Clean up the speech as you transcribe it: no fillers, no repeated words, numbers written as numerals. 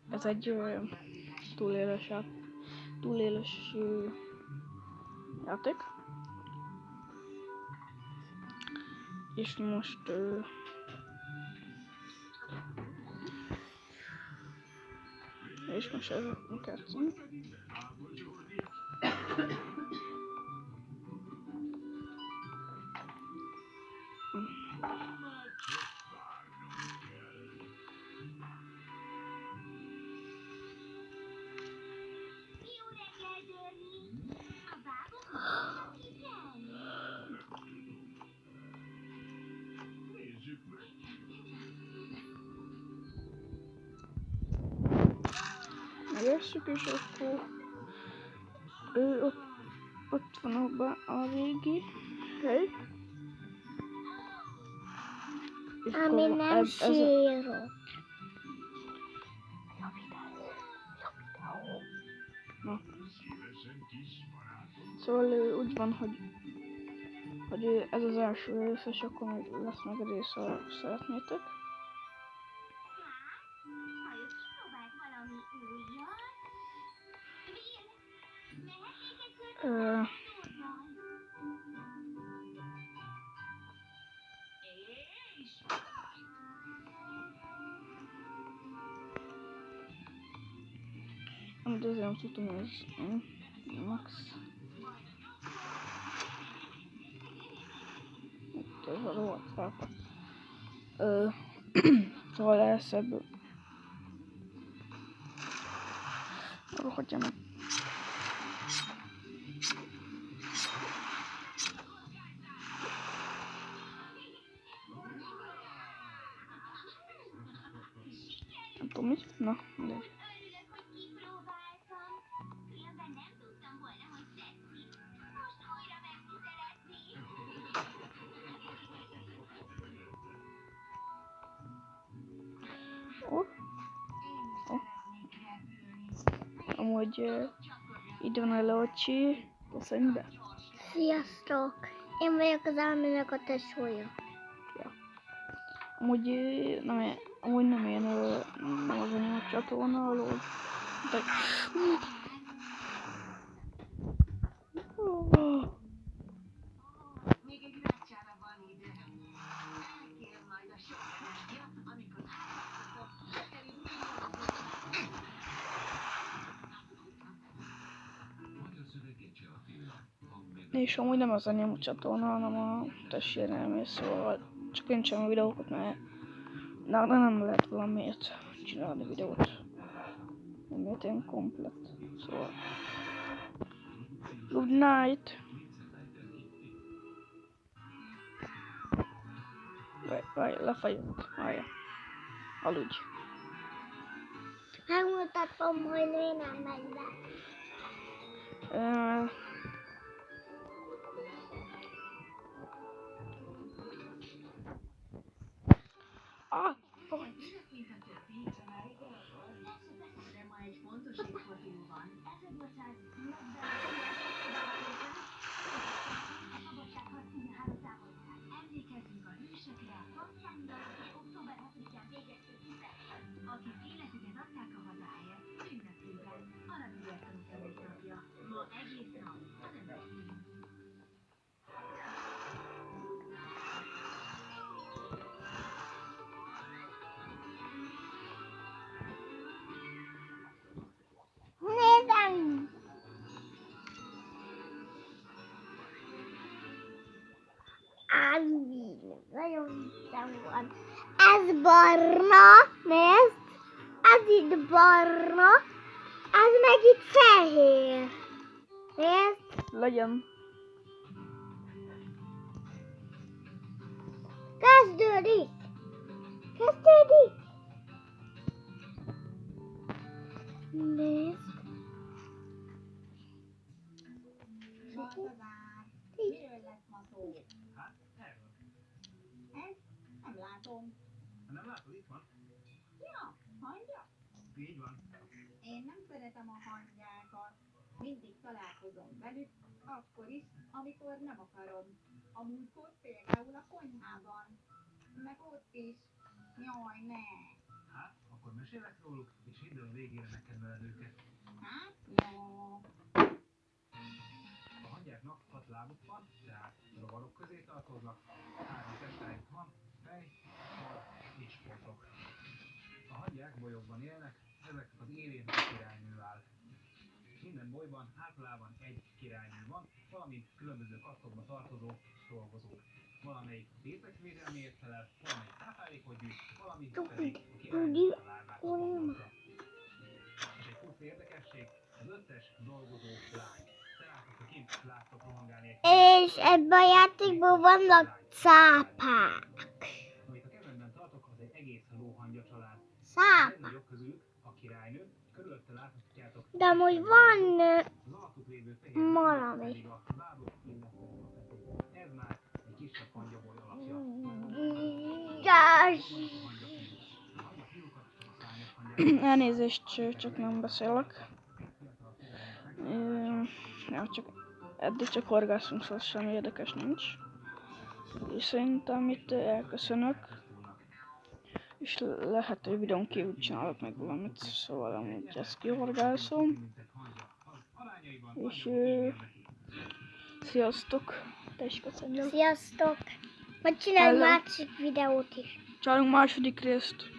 Ez egy túlélős játék. És most ezzel játszunk. Megesszük, és akkor ott van a régi hely. És ami nem sírok. Na. Szóval úgy van, hogy ez az első rész, és akkor még lesz meg a rész, ha szeretnétek. De azért nem tudtam, hogy ez max. Itt ez a rohadt felpa. Szóval lesz ebből. Rohadja meg. Nem tudom mit. Na, mindegy. Amúgy itt van a Locsi. Köszönjük be. Sziasztok! Én vagyok az Álmének a tesója. Ja. Amúgy nem én nem az anyám csatorna alól. De... És amúgy nem az anyám csatorna, hanem a testvérem, szóval csak én csinálom a videókat, mert nem lehet valamiért csinálni videót. Miért én komplett, szóval. Good night! Várj, lefagyott. Várja. Aludj. Megmutatom, hogy mi nem megy be. Nézem! Ági, nagyon szem van. Ez barna, nézd! Ez itt barna, ez meg itt fehér. Nézd! Legyen. Kezdődik! Kezdődik! Nézd! Miről lett ma szó? Hát, erről. Ez? Nem látom. Nem látod, itt van? Ja, hangya? Így van. Én nem szeretem a hangyákat. Mindig találkozom velük, akkor is, amikor nem akarom. A múltkor például a konyhában. Meg ott is. Jaj, ne. Hát, a Mesélek róluk, és hidd el, a végére megkedveled őket. Hát, jó. A hangyáknak 6 lábuk van, tehát rovarok közé tartoznak, 3 testtájük van, fej, hal és potok. A hangyák bolyokban élnek, ezek az élén a királynő áll. Minden bolyban általában egy királynő van, valamint különböző kasztokba tartozó dolgozók. Valamelyik a részek védelméért felel, valamelyik táplálékot gyűjt, valamint pedig a királynő a lárvákat gondozza. Ez egy puszta érdekesség, az összes dolgozó lány. Tehát, hogyha kint láttok rohangálni egy És ebben a játékban vannak cápák. amit a kezemben tartok, az egy egész lóhangya család. A Cápák. legnagyobb közülük a királynő, körülötte láthatjátok. De amúgy van Az alattuk lévő fehér valami. pedig a lábuk, illetve a feték. Ez már egy kisebb hangyaboly alakja. Gás. A hangyafiúkat a szárnyas hangyák Elnézést, csak nem beszélek. Ja, csak eddig csak horgászunk, szóval semmi érdekes nincs. És szerintem itt elköszönök. És lehet, hogy videón kívül csinálok meg valamit, szóval amúgy ezt kihorgászom. És sziasztok! Te is köszönöm. Sziasztok. Majd csinálj Hello. másik videót is. Csinálunk második részt.